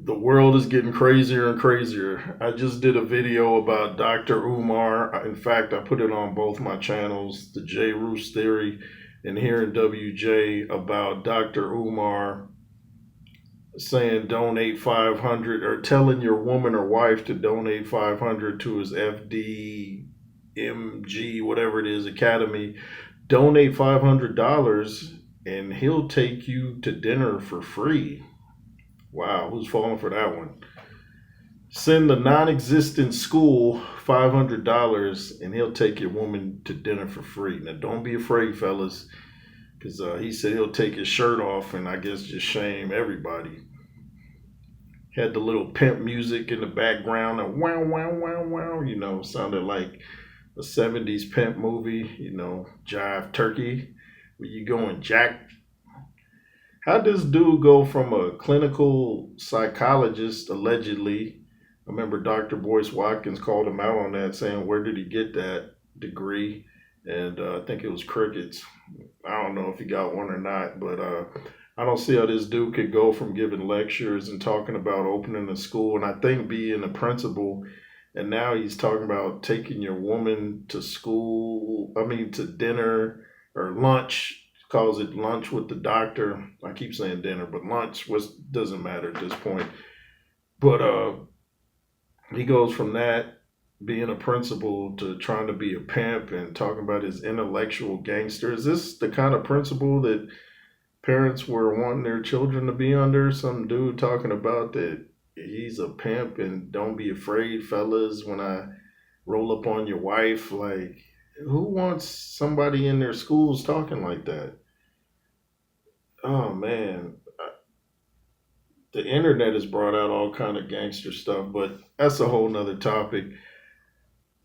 The world is getting crazier and crazier. I just did a video about Dr. Umar. In fact, I put it on both my channels, the J. Roos Theory and here in N.W.J. about Dr. Umar saying donate 500 or telling your woman or wife to donate 500 to his FDMG, whatever it is, academy. Donate $500 and he'll take you to dinner for free. Wow, who's falling for that one? Send the non-existent school $500 and he'll take your woman to dinner for free. Now, don't be afraid, fellas, because he said he'll take his shirt off and I guess just shame everybody. Had the little pimp music in the background and wow, wow, wow, wow, sounded like a 70s pimp movie, Jive Turkey. Where you going, Jack? How does dude go from a clinical psychologist, allegedly? I remember Dr. Boyce Watkins called him out on that, saying, where did he get that degree? And I think it was crickets. I don't know if he got one or not, but I don't see how this dude could go from giving lectures and talking about opening a school, and I think being a principal, and now he's talking about taking your woman to school, to dinner or lunch. Calls it lunch with the doctor. I keep saying dinner, but lunch doesn't matter at this point. But he goes from that being a principal to trying to be a pimp and talking about his intellectual gangster. Is this the kind of principal that parents were wanting their children to be under? Some dude talking about that he's a pimp and don't be afraid, fellas, when I roll up on your wife. Like, who wants somebody in their schools talking like that? Oh man, the internet has brought out all kind of gangster stuff, but that's a whole nother topic.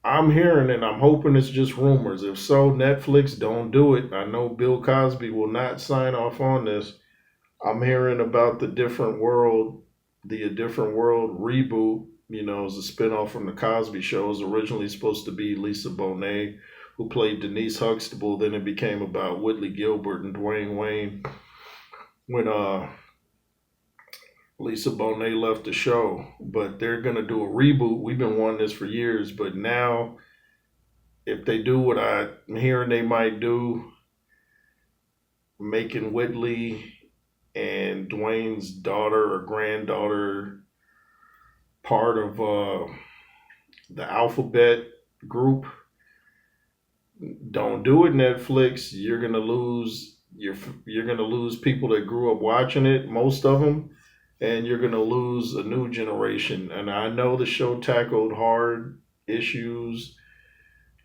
I'm hearing and I'm hoping it's just rumors. If so, Netflix, don't do it. I know Bill Cosby will not sign off on this. I'm hearing about the A Different World reboot. Is a spinoff from the Cosby Show. It was originally supposed to be Lisa Bonet, who played Denise Huxtable. Then it became about Whitley Gilbert and Dwayne Wayne when Lisa Bonet left the show. But they're gonna do a reboot. We've been wanting this for years, but now if they do what I'm hearing they might do, making Whitley and Dwayne's daughter or granddaughter part of the alphabet group. Don't do it, Netflix. You're gonna lose people that grew up watching it, most of them, and you're gonna lose a new generation. And I know the show tackled hard issues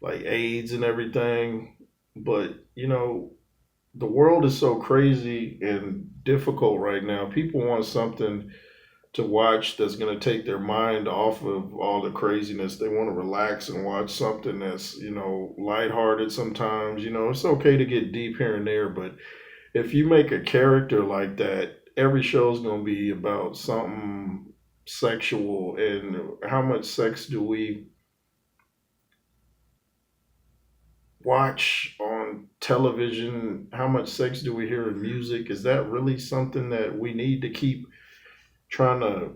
like AIDS and everything, but the world is so crazy and difficult right now. People want something to watch that's going to take their mind off of all the craziness. They want to relax and watch something that's, lighthearted sometimes. It's okay to get deep here and there, but if you make a character like that, every show's going to be about something sexual. And how much sex do we watch on television? How much sex do we hear in music? Is that really something that we need to keep trying to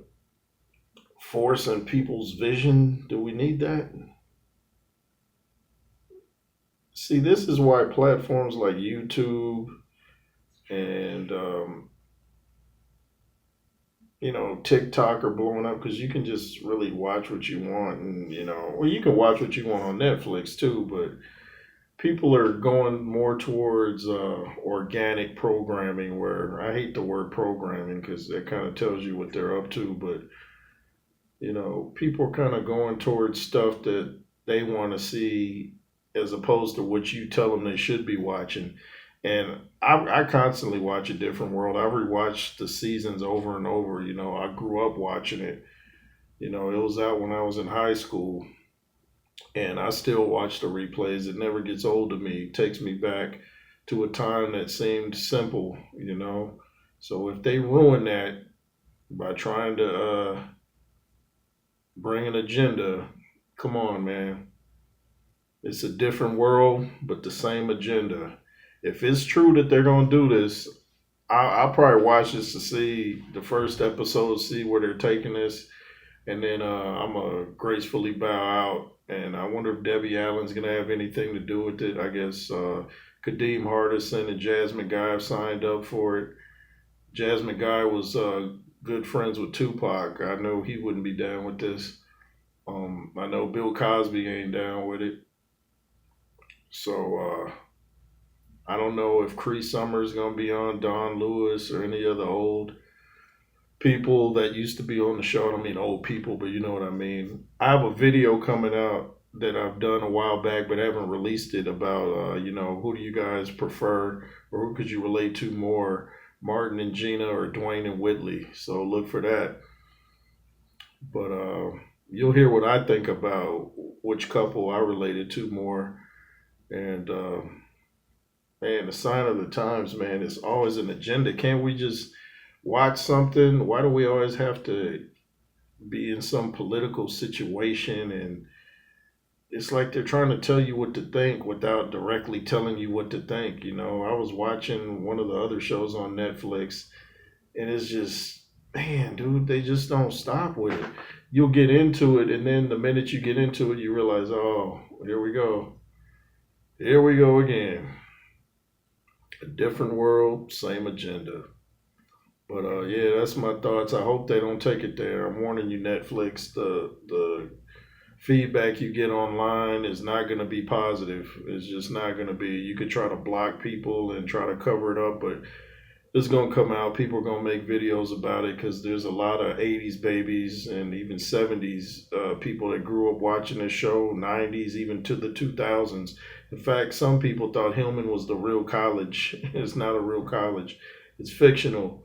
force in people's vision? Do we need that? See, this is why platforms like YouTube and TikTok are blowing up, because you can just really watch what you want, and well, you can watch what you want on Netflix too, but people are going more towards organic programming, where I hate the word programming because that kind of tells you what they're up to, but people are kind of going towards stuff that they want to see as opposed to what you tell them they should be watching. And I constantly watch A Different World. I rewatch the seasons over and over. I grew up watching it. It was out when I was in high school, and I still watch the replays. It never gets old to me. It takes me back to a time that seemed simple. So if they ruin that by trying to bring an agenda, come on, man. It's a different world, but the same agenda. If it's true that they're going to do this, I'll probably watch this to see the first episode, see where they're taking this, and then I'm gonna gracefully bow out. And I wonder if Debbie Allen's gonna have anything to do with it. I guess Kadeem Hardison and Jasmine Guy have signed up for it. Jasmine Guy was good friends with Tupac. I know he wouldn't be down with this. I know Bill Cosby ain't down with it. So I don't know if Cree Summers gonna be on, Don Lewis, or any other old people that used to be on the show. I don't mean old people, but you know what I mean. I have a video coming out that I've done a while back, but haven't released it about, who do you guys prefer or who could you relate to more, Martin and Gina or Dwayne and Whitley. So look for that. But you'll hear what I think about which couple I related to more. And man, the sign of the times, man, is always an agenda. Can't we just watch something? Why do we always have to be in some political situation? And it's like they're trying to tell you what to think without directly telling you what to think. I was watching one of the other shows on Netflix, and it's just, man, dude, they just don't stop with it. You'll get into it, and then the minute you get into it, you realize, oh, here we go. Here we go again. A different world, same agenda. But yeah, that's my thoughts. I hope they don't take it there. I'm warning you, Netflix. The feedback you get online is not going to be positive. It's just not going to be. You could try to block people and try to cover it up, but it's going to come out. People are going to make videos about it because there's a lot of 80s babies and even 70s people that grew up watching this show, 90s, even to the 2000s. In fact, some people thought Hillman was the real college. It's not a real college. It's fictional.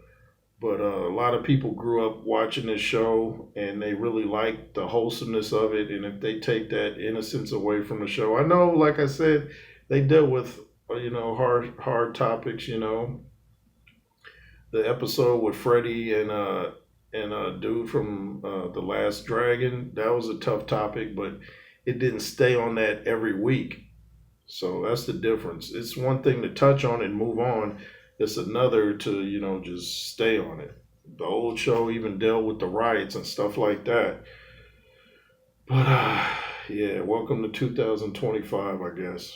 But a lot of people grew up watching this show and they really like the wholesomeness of it. And if they take that innocence away from the show, I know, like I said, they dealt with, hard topics, The episode with Freddie and a dude from The Last Dragon, that was a tough topic, but it didn't stay on that every week. So that's the difference. It's one thing to touch on it and move on. It's another to, just stay on it. The old show even dealt with the riots and stuff like that. But yeah, welcome to 2025, I guess.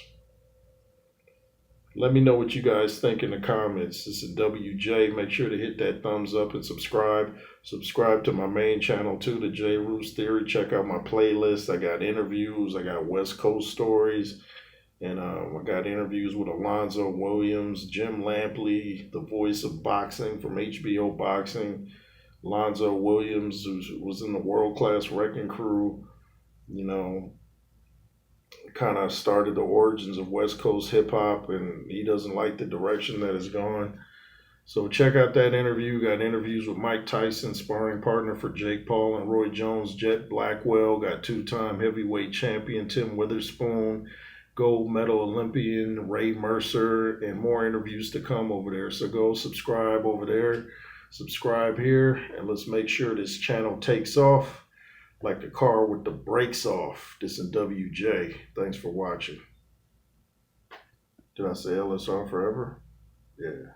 Let me know what you guys think in the comments. This is N.W.J. Make sure to hit that thumbs up and subscribe. Subscribe to my main channel too, the J Roots Theory. Check out my playlist. I got interviews. I got West Coast stories. And I got interviews with Alonzo Williams, Jim Lampley, the voice of boxing from HBO Boxing. Alonzo Williams, who was in the World Class Wrecking Crew, kind of started the origins of West Coast hip hop, and he doesn't like the direction that it's gone. So check out that interview. Got interviews with Mike Tyson, sparring partner for Jake Paul and Roy Jones. Jet Blackwell, got two-time heavyweight champion Tim Witherspoon, gold medal Olympian Ray Mercer, and more interviews to come over there. So go subscribe over there, subscribe here, and let's make sure this channel takes off like a car with the brakes off. This is N.W.J. Thanks for watching. Did I say LSR forever? Yeah.